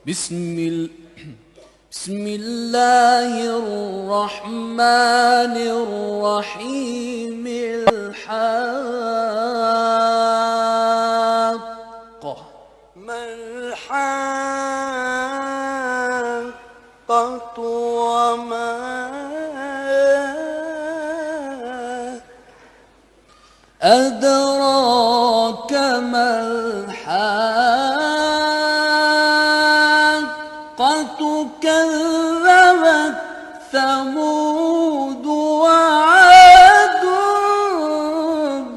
بسم الله الرحمن الرحيم. الحاقة ما الحاقة وما أدراك ما الحاقة. كذبت ثمود وعاد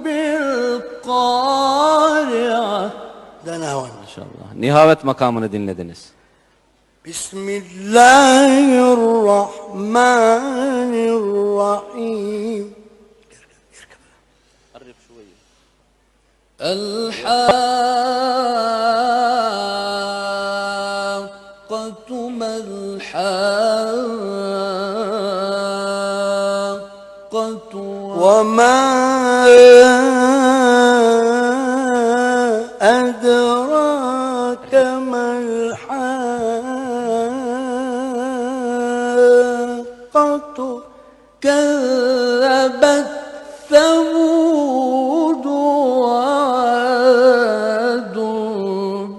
بالقارعة. دناوان İnşallah. Nihavet makamını dinlediniz. Bismillahirrahmanirrahim. الحاقة ما الحاقة وما أدراك ما الحاقة. كذبت ثمود وعاد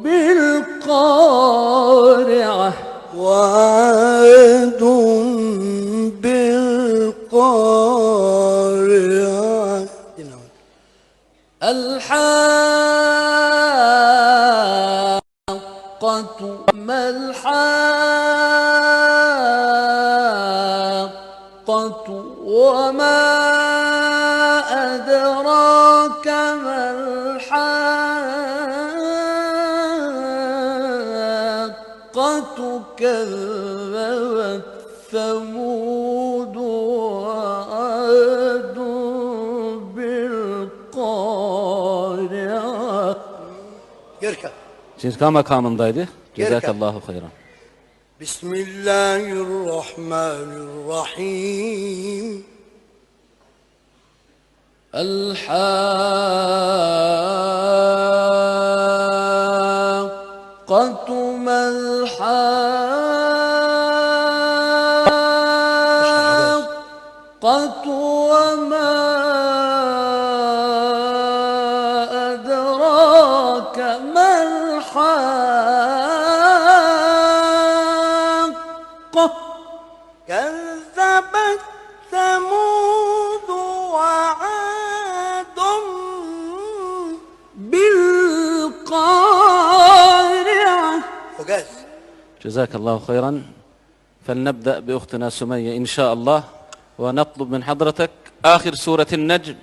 بالقارعة. وعاد بالقارعة. الحاقة ما الحاقة وما أدراك ما الحاقة. كذبت ثمود وعاد بالقارعة. يركب. Şirka makamındaydı. Cezakallahu hayran. Bismillahirrahmanirrahim. الحاقة ما الحاقة وما أدراك ما الحاقة. كذبت ثمود وعاد بالقارعة. وقاس. Cezakallahu hayran. فلنبدأ بأختنا سمية إن شاء الله ونطلب من حضرتك آخر سورة النجم.